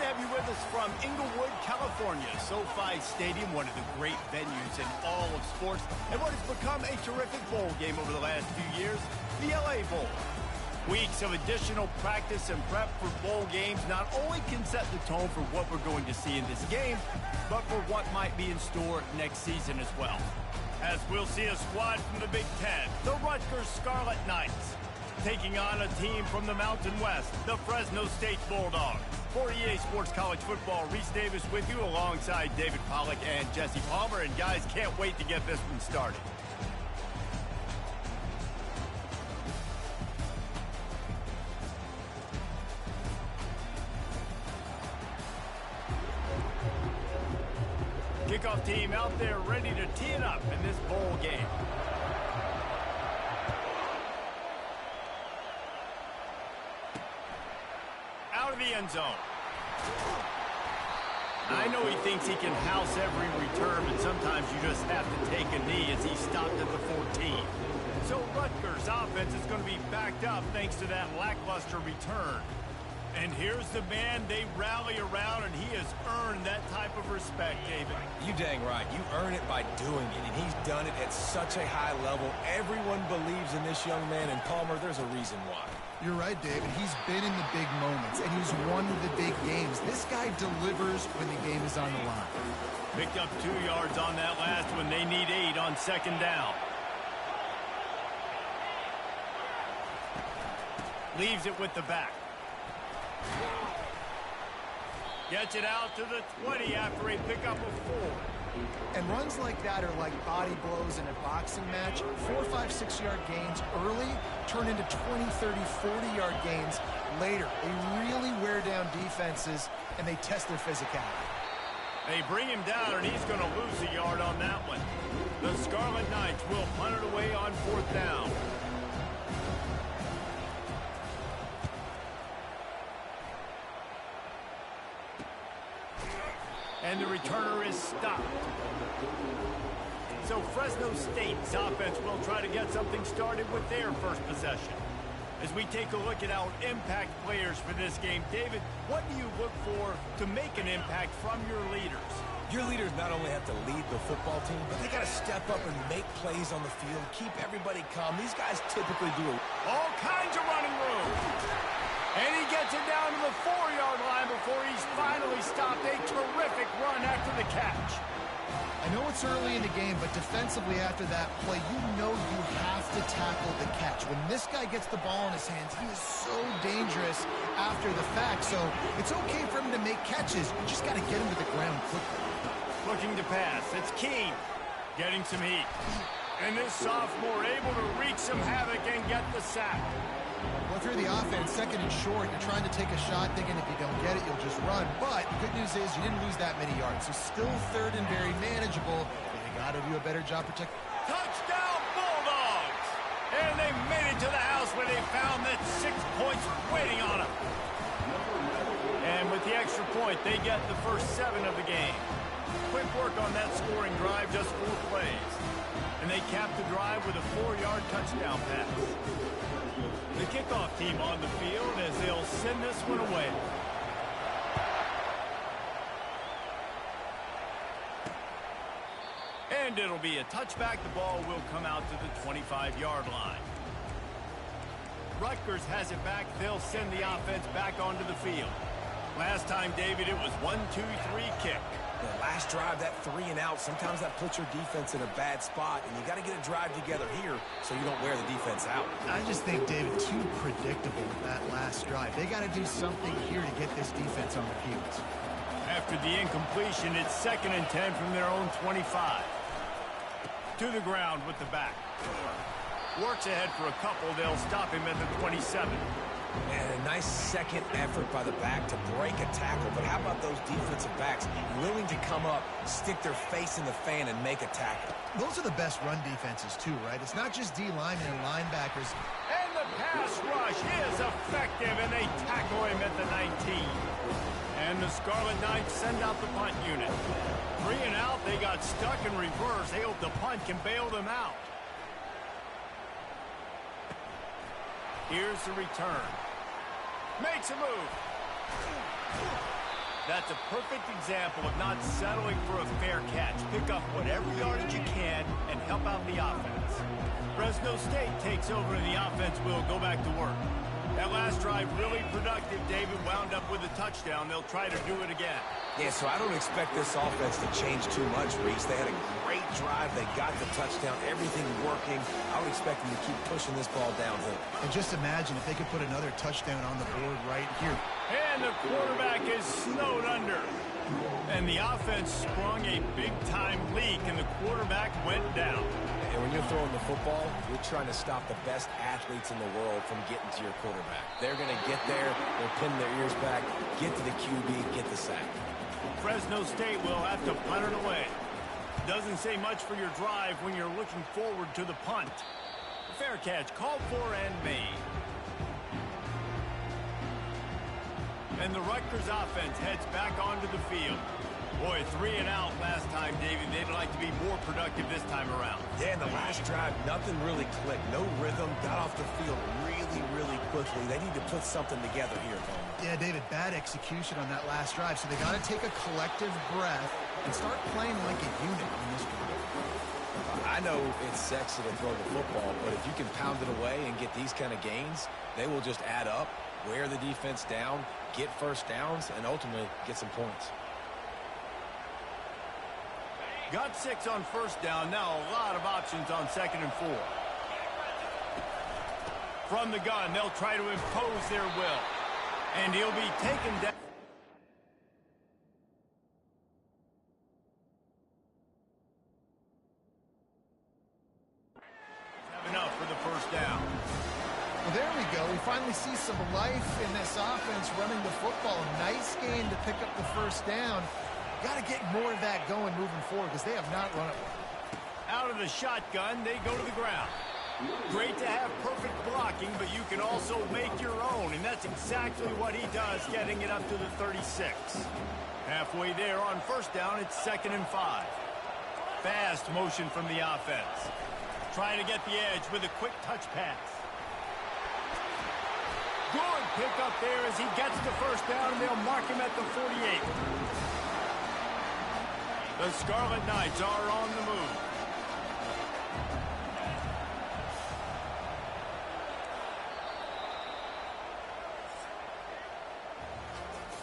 to have you with us from Inglewood, California. SoFi Stadium, one of the great venues in all of sports, and what has become a terrific bowl game over the last few years, the LA Bowl. Weeks of additional practice and prep for bowl games not only can set the tone for what we're going to see in this game, but for what might be in store next season as well. As we'll see a squad from the Big Ten, the Rutgers Scarlet Knights, taking on a team from the Mountain West, the Fresno State Bulldogs. For EA Sports College Football, Reese Davis with you alongside David Pollack and Jesse Palmer. And guys, can't wait to get this one started. Kickoff team out there ready to tee it up in this bowl game. Out of the end zone. I know he thinks he can house every return, but sometimes you just have to take a knee as he stopped at the 14. So Rutgers' offense is going to be backed up thanks to that lackluster return. And here's the man they rally around, and he has earned that type of respect, David. You dang right. You earn it by doing it, and he's done it at such a high level. Everyone believes in this young man, and Palmer, there's a reason why. You're right, David. He's been in the big moments, and he's won the big games. This guy delivers when the game is on the line. Picked up 2 yards on that last one. They need 8 on second down. Leaves it with the back. Gets it out to the 20 after a pickup of 4. And runs like that are like body blows in a boxing match. 4, 5, 6-yard gains early turn into 20, 30, 40-yard gains later. They really wear down defenses, and they test their physicality. They bring him down, and he's going to lose a yard on that one. The Scarlet Knights will punt it away on 4th down. And the returner is stopped. So Fresno State's offense will try to get something started with their first possession. As we take a look at our impact players for this game, David, what do you look for to make an impact from your leaders? Your leaders not only have to lead the football team, but they got to step up and make plays on the field, keep everybody calm. These guys typically do it. All kinds of running room. And he gets it down to the 4-yard line before he's finally stopped. A terrific run after the catch. I know it's early in the game, but defensively after that play, you know you have to tackle the catch. When this guy gets the ball in his hands, he is so dangerous after the fact. So it's okay for him to make catches. You just got to get him to the ground quickly. Looking to pass. It's Keene getting some heat. And this sophomore able to wreak some havoc and get the sack. Well, if you're the offense, 2nd and short, you're trying to take a shot, thinking if you don't get it, you'll just run. But the good news is you didn't lose that many yards. So still 3rd and very manageable. They got to do a better job protecting. Touchdown, Bulldogs! And they made it to the house where they found that 6 points waiting on them. And with the extra point, they get the first 7 of the game. Quick work on that scoring drive, just 4 plays. And they cap the drive with a 4-yard touchdown pass. The kickoff team on the field as they'll send this one away. And it'll be a touchback. The ball will come out to the 25-yard line. Rutgers has it back. They'll send the offense back onto the field. Last time, David, it was 1-2-3 kick. The last drive, that 3 and out, sometimes that puts your defense in a bad spot, and you got to get a drive together here so you don't wear the defense out. I just think, David, too predictable with that last drive. They got to do something here to get this defense on their heels. After the incompletion, it's 2nd and 10 from their own 25. To the ground with the back. Works ahead for a couple. They'll stop him at the 27. And a nice second effort by the back to break a tackle. But how about those defensive backs willing to come up, stick their face in the fan, and make a tackle? Those are the best run defenses, too, right? It's not just D linemen and linebackers. And the pass rush is effective, and they tackle him at the 19. And the Scarlet Knights send out the punt unit. 3 and out, they got stuck in reverse. They hope the punt can bail them out. Here's the return. Makes a move. That's a perfect example of not settling for a fair catch. Pick up whatever yardage you can and help out the offense. Fresno State takes over and the offense will go back to work. That last drive really productive. David wound up with a touchdown. They'll try to do it again. Yeah, so I don't expect this offense to change too much, Reese. They had a great drive. They got the touchdown. Everything working. I would expect them to keep pushing this ball downhill. And just imagine if they could put another touchdown on the board right here. And the quarterback is snowed under. And the offense sprung a big-time leak, and the quarterback went down. And when you're throwing the football, you're trying to stop the best athletes in the world from getting to your quarterback. They're going to get there, they'll pin their ears back, get to the QB, get the sack. Fresno State will have to punt it away. Doesn't say much for your drive when you're looking forward to the punt. Fair catch called for and made. And the Rutgers offense heads back onto the field. Boy, 3 and out last time, David. They'd like to be more productive this time around. Yeah, in the last drive, nothing really clicked. No rhythm, got off the field really quickly. They need to put something together here, Bowman. Yeah, David, bad execution on that last drive. So they got to take a collective breath and start playing like a unit on this one. I know it's sexy to throw the football, but if you can pound it away and get these kind of gains, they will just add up, wear the defense down, get first downs, and ultimately get some points. Got 6 on first down. Now a lot of options on 2nd and 4. From the gun, they'll try to impose their will. And he'll be taken down. Have enough for the first down. Well, there we go. We finally see some life in this offense running the football. Nice game to pick up the first down. Got to get more of that going moving forward because they have not run it well. Out of the shotgun, they go to the ground. Great to have perfect blocking, but you can also make your own, and that's exactly what he does, getting it up to the 36. Halfway there on first down, it's 2nd and 5. Fast motion from the offense. Trying to get the edge with a quick touch pass. Good pick up there as he gets the first down, and they'll mark him at the 48. The Scarlet Knights are on the move.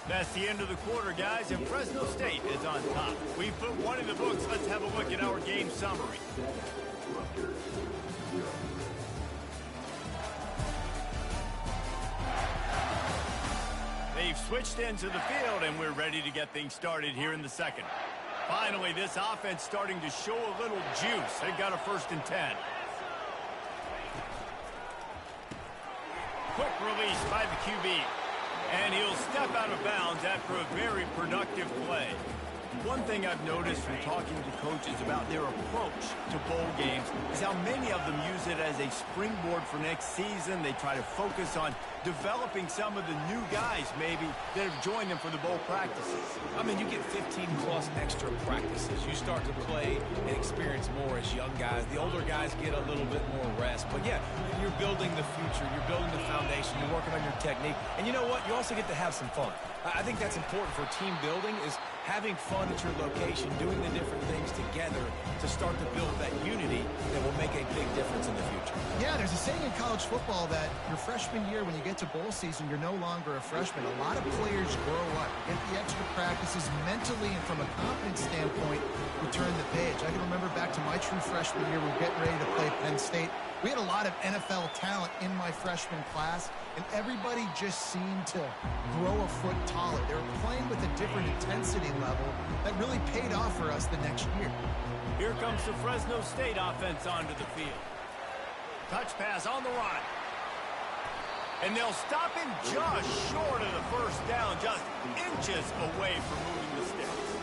That's the end of the quarter, guys, and Fresno State is on top. We put one in the books. Let's have a look at our game summary. They've switched into the field, and we're ready to get things started here in the second. Finally, this offense starting to show a little juice. They've got a 1st and 10. Quick release by the QB. And he'll step out of bounds after a very productive play. One thing I've noticed from talking to coaches about their approach to bowl games is how many of them use it as a springboard for next season. They try to focus on developing some of the new guys, maybe, that have joined them for the bowl practices. I mean, you get 15-plus extra practices. You start to play and experience more as young guys. The older guys get a little bit more rest. But, yeah, you're building the future. You're building the foundation. You're working on your technique. And you know what? You also get to have some fun. I think that's important for team building is having fun at your location, doing the different things together to start to build that unity that will make a big difference in the future. Yeah, there's a saying in college football that your freshman year, when you get to bowl season, you're no longer a freshman. A lot of players grow up, get the extra practices mentally, and from a confidence standpoint, we turn the page. I can remember back to my true freshman year, we were getting ready to play Penn State. We had a lot of NFL talent in my freshman class, and everybody just seemed to grow a foot taller. They were playing with a different intensity level that really paid off for us the next year. Here comes the Fresno State offense onto the field. Touch pass on the run. And they'll stop him just short of the first down, just inches away from moving the sticks.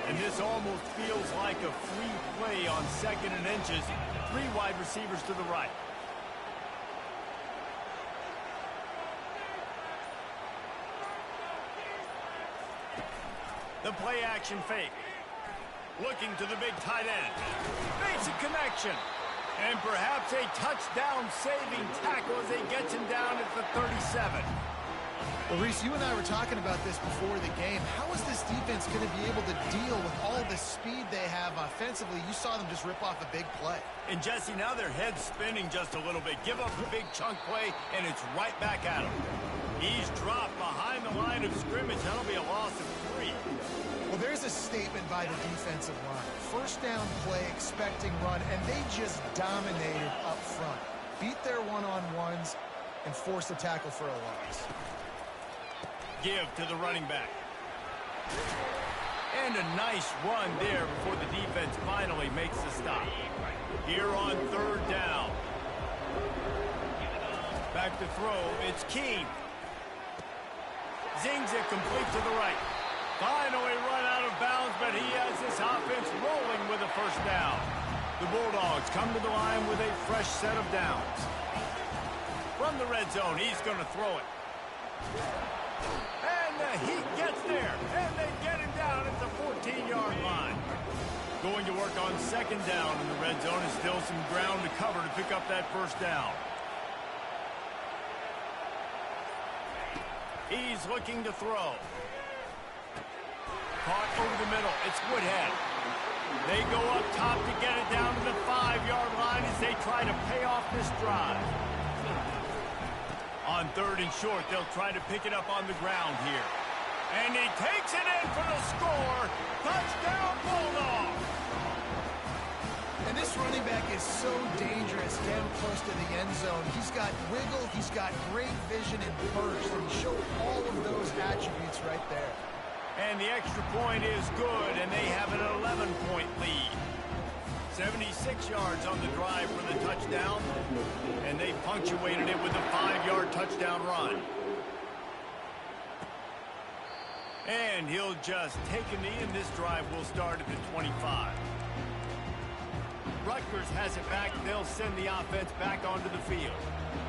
And this almost feels like a free play on 2nd and inches. 3 wide receivers to the right. The play action fake. Looking to the big tight end. Basic connection. And perhaps a touchdown saving tackle as they get him down at the 37. Well, Reese, you and I were talking about this before the game. How is this defense going to be able to deal with all the speed they have offensively? You saw them just rip off a big play. And, Jesse, now their head's spinning just a little bit. Give up a big chunk play, and it's right back at him. He's dropped behind the line of scrimmage. That'll be a loss of 3. Well, there's a statement by the defensive line. First down play, expecting run, and they just dominated up front. Beat their one-on-ones and forced a tackle for a loss. Give to the running back. And a nice run there before the defense finally makes the stop. Here on 3rd down. Back to throw. It's Keene. Zings it complete to the right. Finally run out of bounds, but he has this offense rolling with a first down. The Bulldogs come to the line with a fresh set of downs. From the red zone, he's going to throw it. And the Heat gets there, and they get him down at the 14-yard line. Going to work on 2nd down in the red zone, and still some ground to cover to pick up that first down. He's looking to throw. Caught over the middle. It's Woodhead. They go up top to get it down to the 5-yard line as they try to pay off this drive. On 3rd and short, they'll try to pick it up on the ground here. And he takes it in for the score. Touchdown, Bulldogs! And this running back is so dangerous down close to the end zone. He's got wiggle, he's got great vision and burst, and he showed all of those attributes right there. And the extra point is good, and they have an 11-point lead. 76 yards on the drive for the touchdown, and they punctuated it with a 5-yard touchdown run. And he'll just take a knee, and this drive will start at the 25. Rutgers has it back. They'll send the offense back onto the field.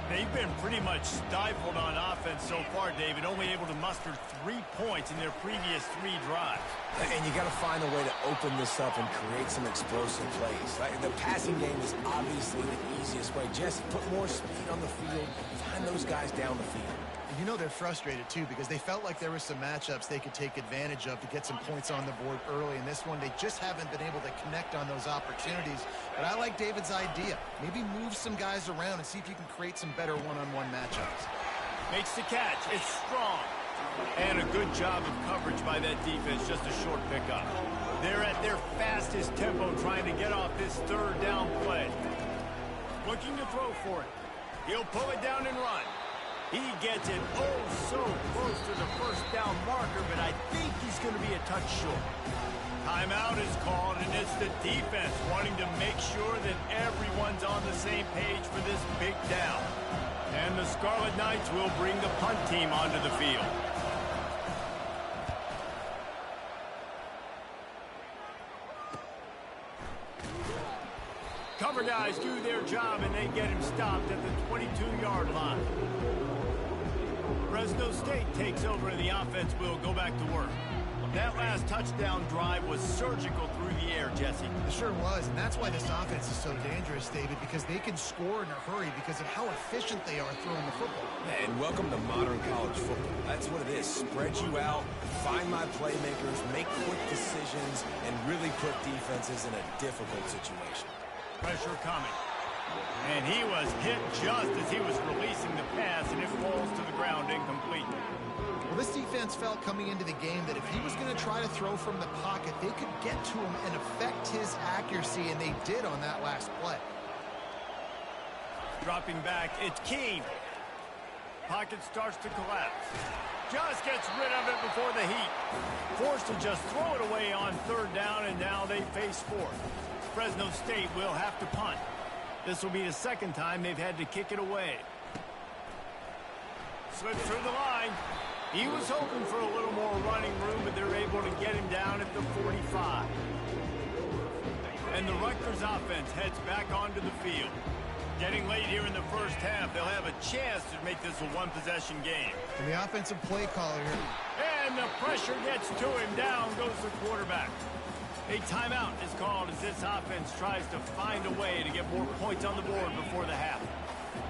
They've been pretty much stifled on offense so far, David, only able to muster 3 points in their previous 3 drives. And you got to find a way to open this up and create some explosive plays. The passing game is obviously the easiest way. Just put more speed on the field, find those guys down the field. You know they're frustrated, too, because they felt like there were some matchups they could take advantage of to get some points on the board early. In this one, they just haven't been able to connect on those opportunities. But I like David's idea. Maybe move some guys around and see if you can create some better one-on-one matchups. Makes the catch. It's strong. And a good job of coverage by that defense, just a short pickup. They're at their fastest tempo trying to get off this 3rd down play. Looking to throw for it. He'll pull it down and run. He gets it so close to the first down marker, but I think he's going to be a touch short. Timeout is called, and it's the defense wanting to make sure that everyone's on the same page for this big down. And the Scarlet Knights will bring the punt team onto the field. Cover guys do their job, and they get him stopped at the 22-yard line. Fresno State takes over, and the offense will go back to work. That last touchdown drive was surgical through the air, Jesse. It sure was, and that's why this offense is so dangerous, David, because they can score in a hurry because of how efficient they are throwing the football. And welcome to modern college football. That's what it is. Spread you out, find my playmakers, make quick decisions, and really put defenses in a difficult situation. Pressure coming. And he was hit just as he was releasing the pass, and it falls to the ground incomplete. Well, this defense felt coming into the game that if he was going to try to throw from the pocket, they could get to him and affect his accuracy, and they did on that last play. Dropping back, it's Keene. Pocket starts to collapse. Just gets rid of it before the Heat. Forced to just throw it away on 3rd down, and now they face 4th. Fresno State will have to punt. This will be the 2nd time they've had to kick it away. Slips through the line. He was hoping for a little more running room, but they're able to get him down at the 45. And the Rutgers offense heads back onto the field. Getting late here in the first half, they'll have a chance to make this a one-possession game. And the offensive play caller here. And the pressure gets to him. Down goes the quarterback. A timeout is called as this offense tries to find a way to get more points on the board before the half.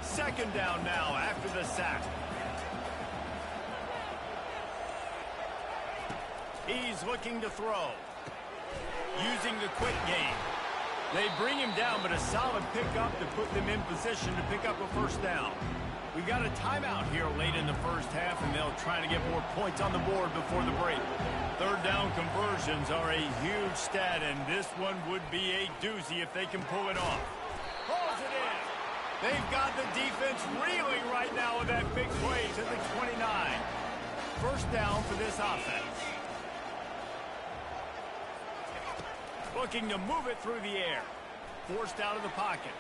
2nd down now after the sack. He's looking to throw. Using the quick game. They bring him down, but a solid pickup to put them in position to pick up a first down. We've got a timeout here late in the first half, and they'll try to get more points on the board before the break. Third down conversions are a huge stat, and this one would be a doozy if they can pull it off. Pulls it in. They've got the defense reeling right now with that big play to the 29. First down for this offense. Looking to move it through the air. Forced out of the pocket.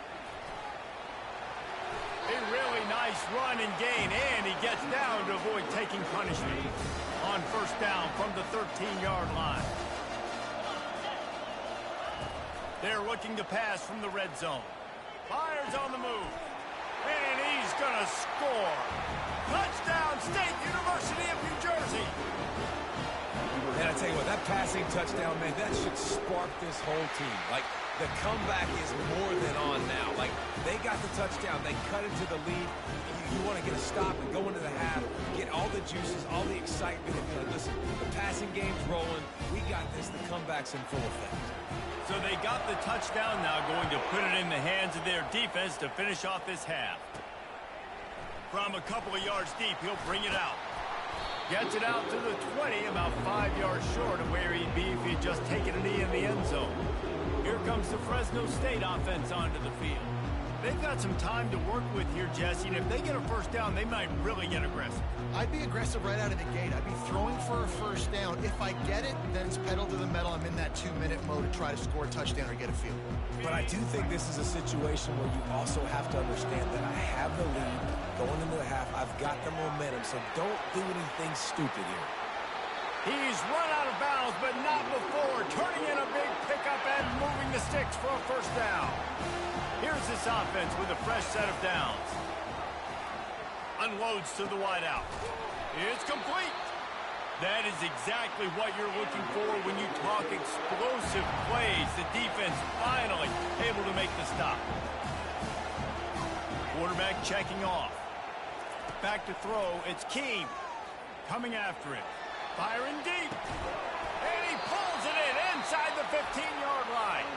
A really nice run and gain, and he gets down to avoid taking punishment. On first down from the 13-yard line. They're looking to pass from the red zone. Fires on the move. And he's going to score. Touchdown, State University of New Jersey. And I tell you what, that passing touchdown, man, that should spark this whole team. Like, the comeback is more than on now. Like, they got the touchdown. They cut into the lead. You want to get a stop and go into the half, get all the juices, all the excitement, and be like, listen, the passing game's rolling. We got this. The comeback's in full effect. So they got the touchdown now, going to put it in the hands of their defense to finish off this half. From a couple of yards deep, he'll bring it out. Gets it out to the 20, about 5 yards short of where he'd be if he'd just taken a knee in the end zone. Here comes the Fresno State offense onto the field. They've got some time to work with here, Jesse, and if they get a first down, they might really get aggressive. I'd be aggressive right out of the gate. I'd be throwing for a first down. If I get it, then it's pedal to the metal. I'm in that 2-minute mode to try to score a touchdown or get a field. But I do think this is a situation where you also have to understand that I have the lead going into the half. I've got the momentum, so don't do anything stupid here. He's run out of bounds, but not before. Turning in a big pickup and moving the sticks for a first down. Here's this offense with a fresh set of downs. Unloads to the wideout. It's complete. That is exactly what you're looking for when you talk explosive plays. The defense finally able to make the stop. Quarterback checking off. Back to throw. It's Keem coming after it. Firing deep. And he pulls it in inside the 15-yard line.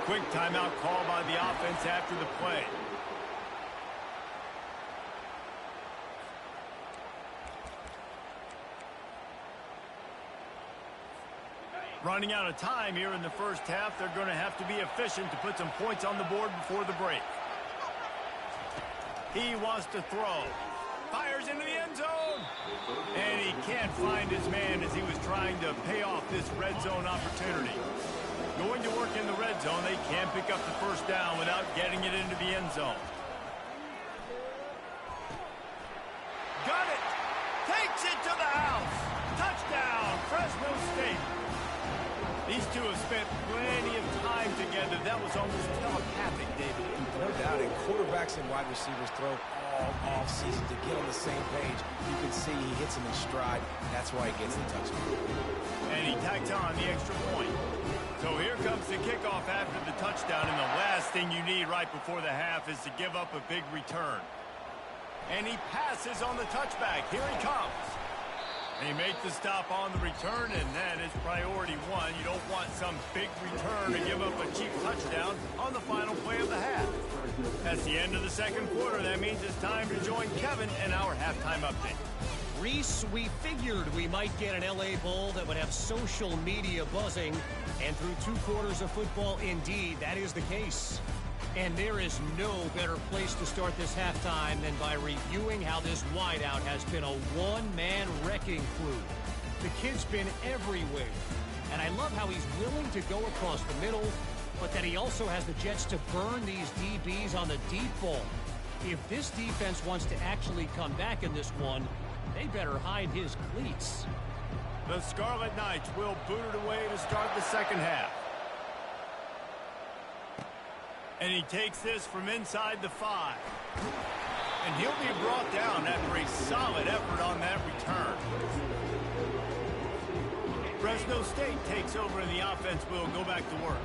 Quick timeout call by the offense after the play. Running out of time here in the first half. They're going to have to be efficient to put some points on the board before the break. He wants to throw. Fires into the end zone. And he can't find his man as he was trying to pay off this red zone opportunity. Going to work in the red zone. They can't pick up the first down without getting it into the end zone. Got it. Takes it to the house. Touchdown, Fresno State. These two have spent plenty of time together. That was almost telepathic, David. No doubt. And quarterbacks and wide receivers throw all off-season to get on the same page. You can see he hits him in stride. That's why he gets the touchdown. And he tags on the extra point. So here comes the kickoff after the touchdown, and the last thing you need right before the half is to give up a big return. And he passes on the touchback. Here he comes. They make the stop on the return, and that is priority one. You don't want some big return to give up a cheap touchdown on the final play of the half. That's the end of the second quarter. That means it's time to join Kevin in our halftime update. Reese, we figured we might get an LA Bowl that would have social media buzzing, and through 2 quarters of football, indeed, that is the case. And there is no better place to start this halftime than by reviewing how this wideout has been a one-man wrecking crew. The kid's been everywhere, and I love how he's willing to go across the middle, but that he also has the jets to burn these DBs on the deep ball. If this defense wants to actually come back in this one, they better hide his cleats. The Scarlet Knights will boot it away to start the second half. And he takes this from inside the 5. And he'll be brought down after a solid effort on that return. Fresno State takes over and the offense will go back to work.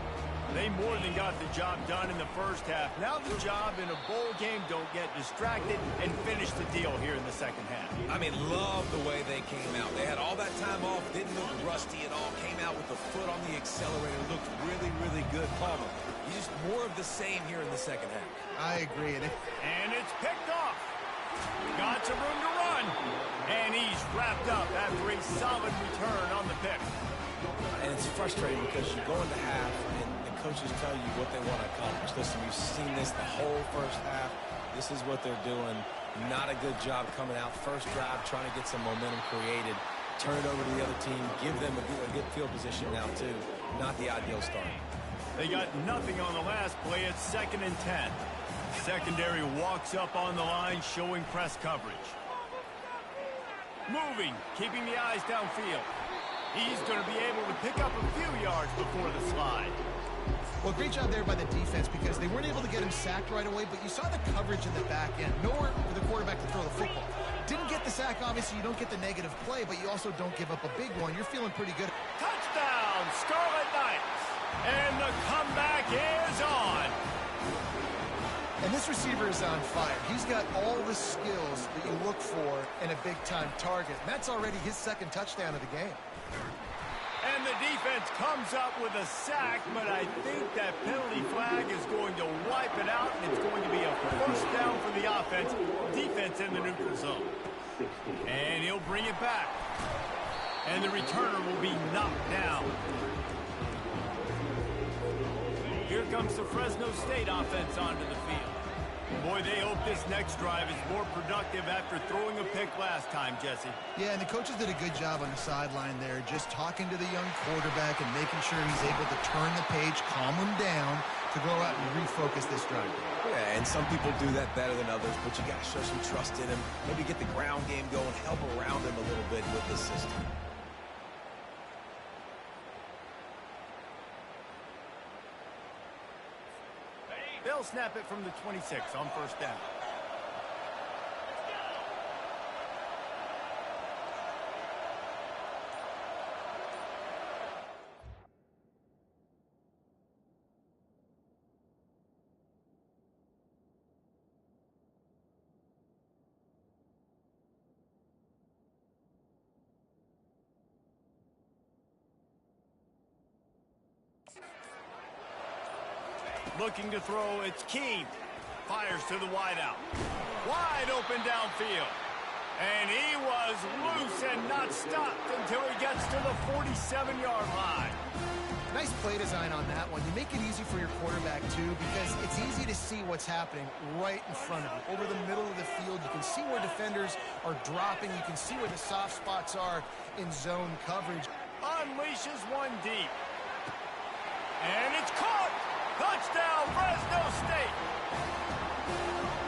They more than got the job done in the first half. Now the job in a bowl game, don't get distracted and finish the deal here in the second half. I mean, love the way they came out. They had all that time off, didn't look rusty at all, came out with the foot on the accelerator, looked really, really good. Palmer, just more of the same here in the second half. I agree. And it's picked off. Got some room to run. And he's wrapped up after a solid return on the pick. And it's frustrating because you go into half and the coaches tell you what they want to accomplish. Listen, you've seen this the whole first half. This is what they're doing. Not a good job coming out. First drive, trying to get some momentum created. Turn it over to the other team. Give them a good field position now, too. Not the ideal start. They got nothing on the last play. It's 2nd and 10. Secondary walks up on the line, showing press coverage. Moving, keeping the eyes downfield. He's going to be able to pick up a few yards before the slide. Well, great job there by the defense because they weren't able to get him sacked right away, but you saw the coverage in the back end. Nowhere for the quarterback to throw the football. Didn't get the sack, obviously. You don't get the negative play, but you also don't give up a big one. You're feeling pretty good. Touchdown, Scarlet Knights. And the comeback is on. And this receiver is on fire. He's got all the skills that you look for in a big-time target. And that's already his 2nd touchdown of the game. And the defense comes up with a sack, but I think that penalty flag is going to wipe it out, and it's going to be a first down for the offense. Defense in the neutral zone. And he'll bring it back. And the returner will be knocked down. Here comes the Fresno State offense onto the field. Boy, they hope this next drive is more productive after throwing a pick last time, Jesse. Yeah, and the coaches did a good job on the sideline there, just talking to the young quarterback and making sure he's able to turn the page, calm him down to go out and refocus this drive. Yeah, and some people do that better than others, but you got to show some trust in him. Maybe get the ground game going, help around him a little bit with the system. They'll snap it from the 26 on first down. Looking to throw, it's Keene. Fires to the wideout. Wide open downfield. And he was loose and not stopped until he gets to the 47-yard line. Nice play design on that one. You make it easy for your quarterback, too, because it's easy to see what's happening right in front of you. Over the middle of the field, you can see where defenders are dropping. You can see where the soft spots are in zone coverage. Unleashes one deep. And it's caught! Touchdown, Fresno State!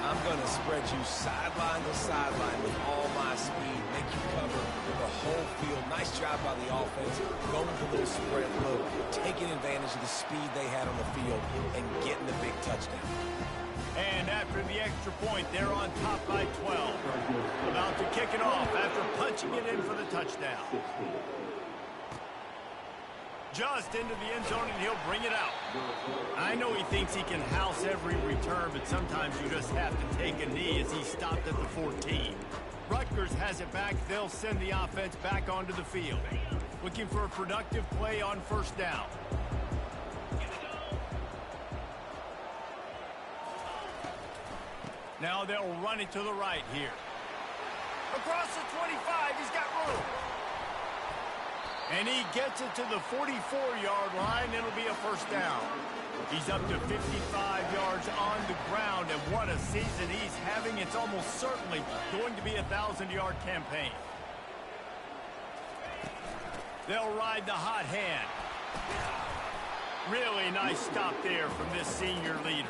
I'm going to spread you sideline to sideline with all my speed, make you cover the whole field. Nice job by the offense, going with a little spread look, taking advantage of the speed they had on the field and getting the big touchdown. And after the extra point, they're on top by 12. About to kick it off after punching it in for the touchdown. Just into the end zone, and he'll bring it out. I know he thinks he can house every return, but sometimes you just have to take a knee as he stopped at the 14. Rutgers has it back. They'll send the offense back onto the field. Looking for a productive play on first down. Now they'll run it to the right here. Across the 25, he's got room. And he gets it to the 44-yard line. It'll be a first down. He's up to 55 yards on the ground, and what a season he's having. It's almost certainly going to be a 1,000-yard campaign. They'll ride the hot hand. Really nice stop there from this senior leader.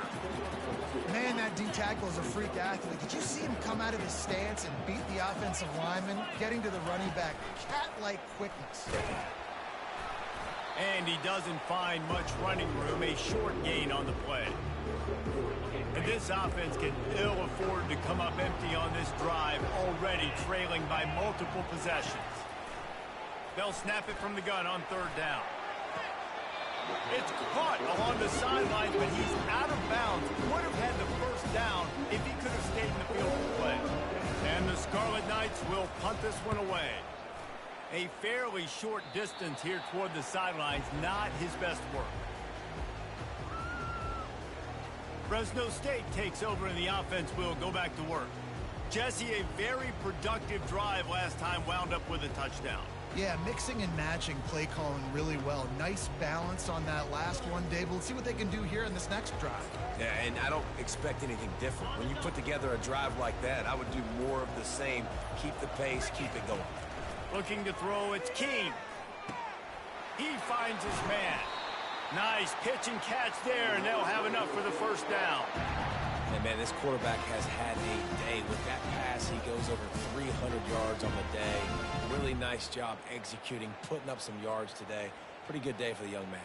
Man, that D-tackle is a freak athlete. Did you see him come out of his stance and beat the offensive lineman, getting to the running back? Cat-like quickness. And he doesn't find much running room, a short gain on the play. And this offense can ill afford to come up empty on this drive, already trailing by multiple possessions. They'll snap it from the gun on third down. It's caught along the sidelines, but he's out of bounds. Would have had the first down if he could have stayed in the field of play. And the Scarlet Knights will punt this one away. A fairly short distance here toward the sidelines, not his best work. Fresno State takes over and the offense will go back to work. Jesse, a very productive drive last time, wound up with a touchdown. Yeah, mixing and matching play calling really well. Nice balance on that last one, Dave. Let's see what they can do here in this next drive. Yeah, and I don't expect anything different. When you put together a drive like that, I would do more of the same. Keep the pace, keep it going. Looking to throw, it's King. He finds his man. Nice pitch and catch there, and they'll have enough for the first down. And man, this quarterback has had a day. With that pass, he goes over 300 yards on the day. Really nice job executing, putting up some yards today. Pretty good day for the young man.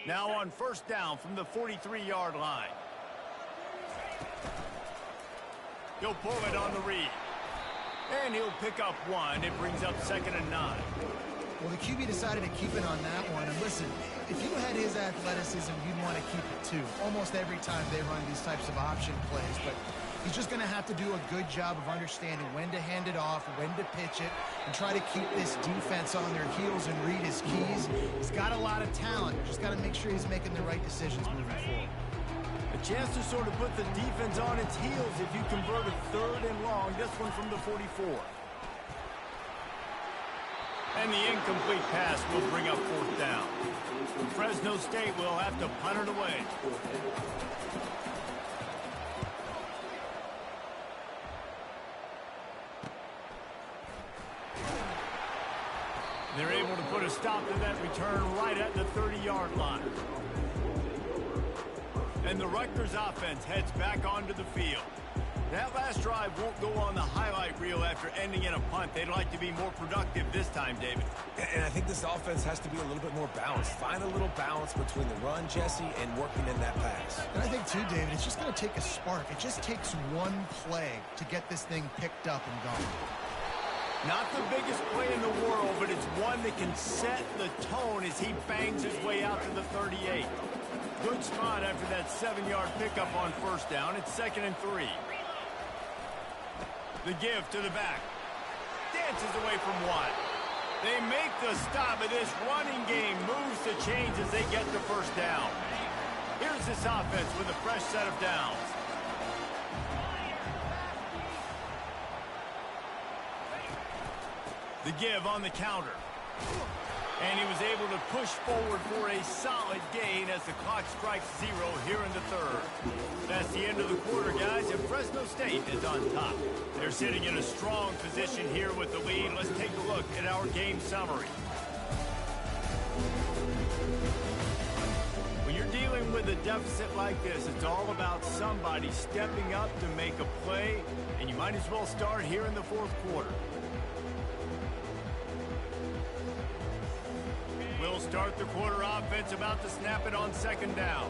Now on first down from the 43-yard line. He'll pull it on the read. And he'll pick up one. It brings up 2nd and 9. Well, the QB decided to keep it on that one. And listen, if you had his athleticism, you'd want to keep it too. Almost every time they run these types of option plays. But he's just going to have to do a good job of understanding when to hand it off, when to pitch it, and try to keep this defense on their heels and read his keys. He's got a lot of talent. Just got to make sure he's making the right decisions moving forward. A chance to sort of put the defense on its heels if you convert a 3rd and long. This one from the 44. And the incomplete pass will bring up 4th down. Fresno State will have to punt it away. They're able to put a stop to that return right at the 30-yard line. And the Rutgers offense heads back onto the field. That last drive won't go on the highlight reel after ending in a punt. They'd like to be more productive this time, David. And I think this offense has to be a little bit more balanced. Find a little balance between the run, Jesse, and working in that pass. And I think, too, David, it's just going to take a spark. It just takes one play to get this thing picked up and going. Not the biggest play in the world, but it's one that can set the tone as he bangs his way out to the 38. Good spot after that 7-yard pickup on first down. It's 2nd and 3. The give to the back. Dances away from one. They make the stop of this running game. Moves to change as they get the first down. Here's this offense with a fresh set of downs. The give on the counter. And he was able to push forward for a solid gain as the clock strikes 0 here in the 3rd. That's the end of the quarter, guys, and Fresno State is on top. They're sitting in a strong position here with the lead. Let's take a look at our game summary. When you're dealing with a deficit like this, it's all about somebody stepping up to make a play, and you might as well start here in the 4th quarter. We'll start the quarter offense, about to snap it on 2nd down.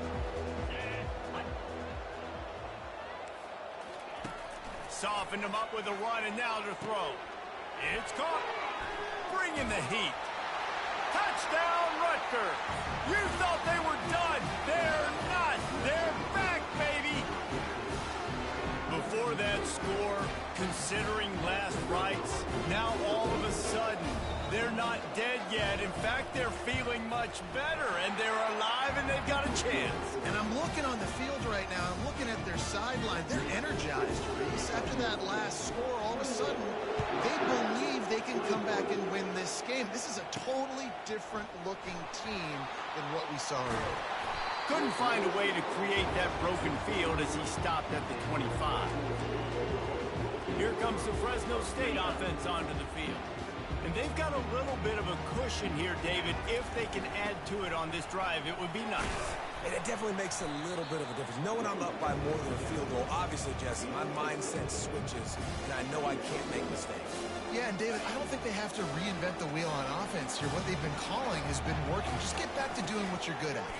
Softened him up with a run, and now to throw. It's caught. Bringing the heat. Touchdown, Rutgers. You thought they were done. They're not. They're back, baby. Before that score, considering last rights, now all of a sudden, They're not dead yet. In fact, they're feeling much better, and they're alive, and they've got a chance. And I'm looking on the field right now. I'm looking at their sideline. They're energized, Reese. After that last score, all of a sudden, they believe they can come back and win this game. This is a totally different-looking team than what we saw earlier. Couldn't find a way to create that broken field as he stopped at the 25. Here comes the Fresno State offense onto the field. And they've got a little bit of a cushion here, David. If they can add to it on this drive, it would be nice. And it definitely makes a little bit of a difference. Knowing I'm up by more than a field goal, obviously, Jesse, my mindset switches, and I know I can't make mistakes. Yeah, and David, I don't think they have to reinvent the wheel on offense here. What they've been calling has been working. Just get back to doing what you're good at.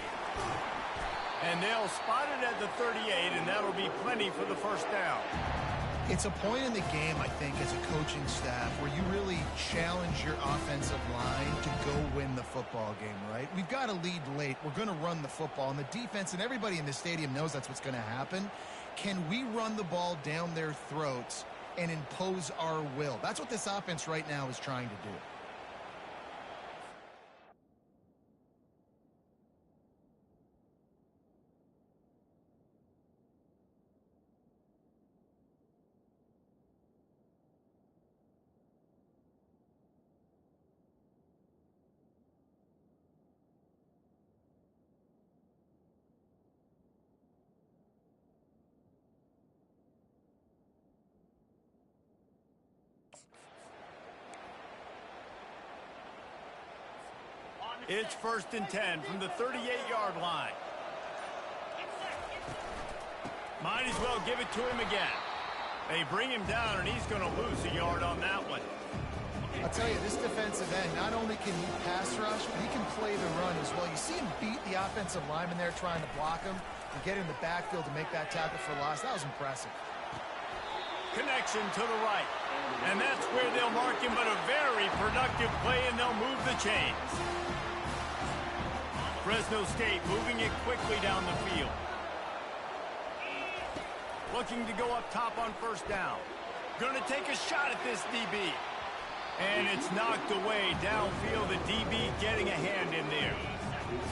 And they'll spot it at the 38, and that'll be plenty for the first down. It's a point in the game, I think, as a coaching staff where you really challenge your offensive line to go win the football game, right? We've got to lead late. We're going to run the football. And the defense and everybody in the stadium knows that's what's going to happen. Can we run the ball down their throats and impose our will? That's what this offense right now is trying to do. It's 1st and 10 from the 38-yard line. Might as well give it to him again. They bring him down, and he's going to lose a yard on that one. I'll tell you, this defensive end, not only can he pass rush, but he can play the run as well. You see him beat the offensive lineman there trying to block him and get in the backfield to make that tackle for loss. That was impressive. Connection to the right. And that's where they'll mark him, but a very productive play, and they'll move the chains. Fresno State moving it quickly down the field. Looking to go up top on 1st down. Going to take a shot at this DB. And it's knocked away downfield. The DB getting a hand in there.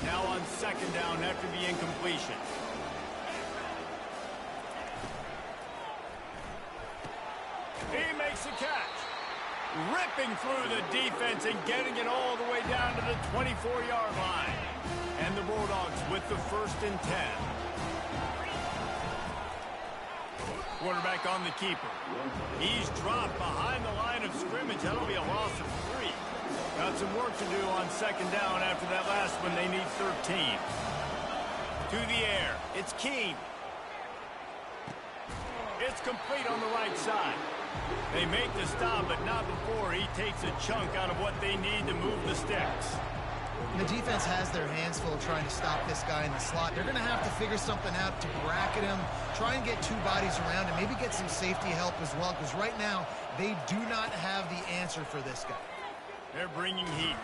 Now on 2nd down after the incompletion. He makes a catch. Ripping through the defense and getting it all the way down to the 24-yard line. And the Bulldogs with the 1st and 10. Quarterback on the keeper. He's dropped behind the line of scrimmage. That'll be a loss of 3. Got some work to do on 2nd down after that last one. They need 13. To the air. It's Keene. It's complete on the right side. They make the stop, but not before he takes a chunk out of what they need to move the sticks. The defense has their hands full trying to stop this guy in the slot. They're going to have to figure something out to bracket him, try and get 2 bodies around, and maybe get some safety help as well, because right now they do not have the answer for this guy. They're bringing heat.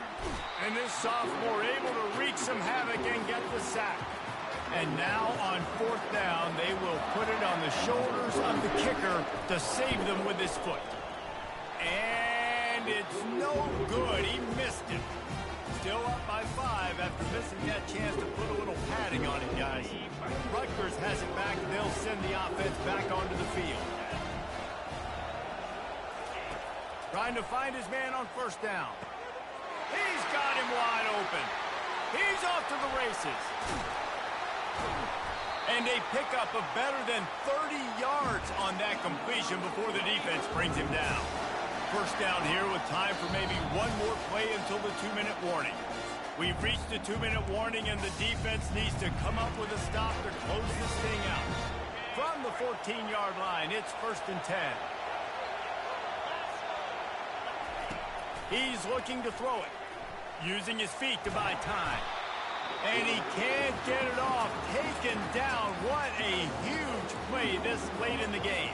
And this sophomore able to wreak some havoc and get the sack. And now on 4th down, they will put it on the shoulders of the kicker to save them with his foot. And it's no good. He missed it. Still up by 5 after missing that chance to put a little padding on it, guys. Rutgers has it back. They'll send the offense back onto the field. Trying to find his man on 1st down. He's got him wide open. He's off to the races. And a pickup of better than 30 yards on that completion before the defense brings him down. 1st down here with time for maybe one more play until the 2-minute warning. We've reached the 2-minute warning, and the defense needs to come up with a stop to close this thing out. From the 14-yard line, it's 1st and 10. He's looking to throw it, using his feet to buy time. And he can't get it off. Taken down. What a huge play this late in the game.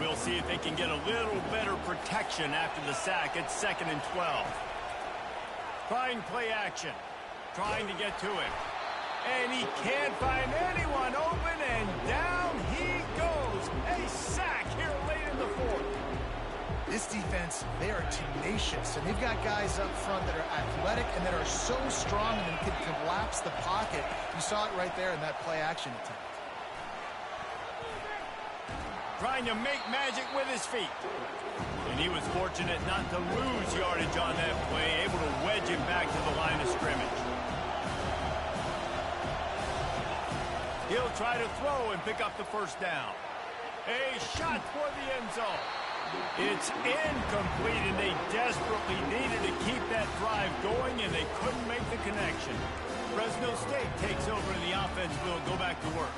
We'll see if they can get a little better protection after the sack at 2nd and 12. Trying play action. Trying to get to it. And he can't find anyone open, and down he goes. A sack here late in the 4th. This defense, they are tenacious, and they've got guys up front that are athletic and that are so strong and can collapse the pocket. You saw it right there in that play-action attempt. Trying to make magic with his feet. And he was fortunate not to lose yardage on that play, able to wedge it back to the line of scrimmage. He'll try to throw and pick up the first down. A shot for the end zone. It's incomplete, and they desperately needed to keep that drive going, and they couldn't make the connection. Fresno State takes over, and the offense will go back to work.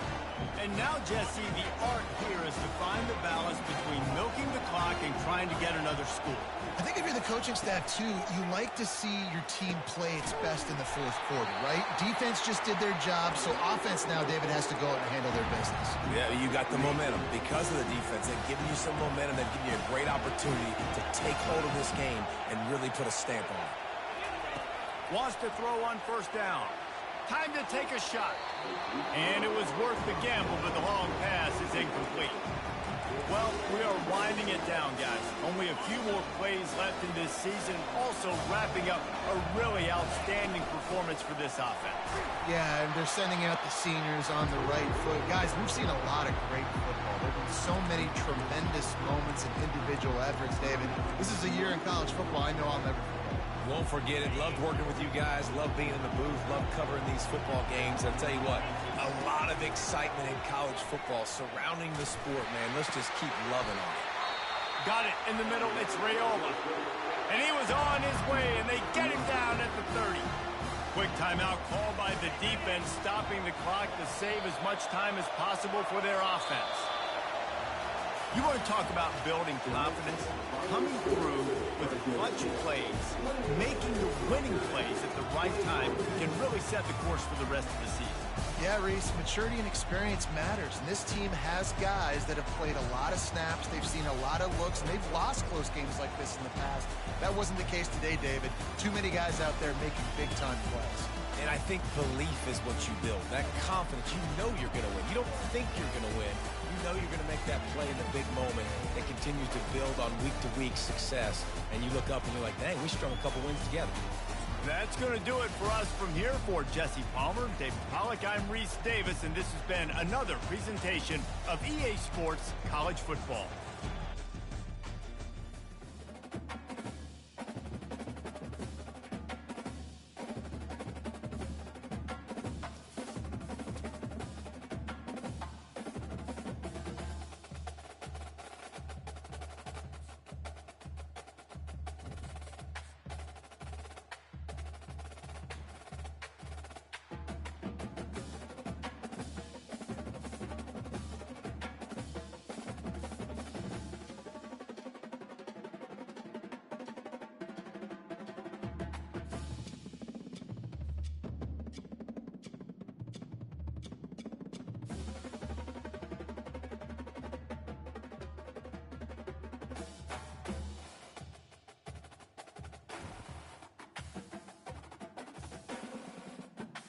And now, Jesse, the art here is to find the balance between milking the clock and trying to get another score. I think if you're the coaching staff, too, you like to see your team play its best in the fourth quarter, right? Defense just did their job, so offense now, David, has to go out and handle their business. Yeah, you got the momentum. Because of the defense, they've given you some momentum. They've given you a great opportunity to take hold of this game and really put a stamp on it. Wants to throw on first down. Time to take a shot. And it was worth the gamble, but the long pass is incomplete. Well, we are winding it down, guys. Only a few more plays left in this season. Also wrapping up a really outstanding performance for this offense. Yeah, and they're sending out the seniors on the right foot. Guys, we've seen a lot of great football. There have been so many tremendous moments and individual efforts, David. This is a year in college football I know I'll never forget. Won't forget it. Loved working with you guys. Loved being in the booth. Loved covering these football games. I'll tell you what, a lot of excitement in college football surrounding the sport, man. Let's just keep loving on it. Got it in the middle. It's Rayola. And he was on his way, and they get him down at the 30. Quick timeout called by the defense, stopping the clock to save as much time as possible for their offense. You want to talk about building confidence? Coming through with clutch plays, making the winning plays at the right time can really set the course for the rest of the season. Yeah, Reese, maturity and experience matters. And this team has guys that have played a lot of snaps. They've seen a lot of looks, and they've lost close games like this in the past. That wasn't the case today, David. Too many guys out there making big-time plays. And I think belief is what you build. That confidence, you know you're going to win. You don't think you're going to win. You know you're going to make that play in the big moment that continues to build on week-to-week success. And you look up and you're like, dang, we strung a couple wins together. That's going to do it for us from here. For Jesse Palmer, David Pollack, I'm Reese Davis, and this has been another presentation of EA Sports College Football.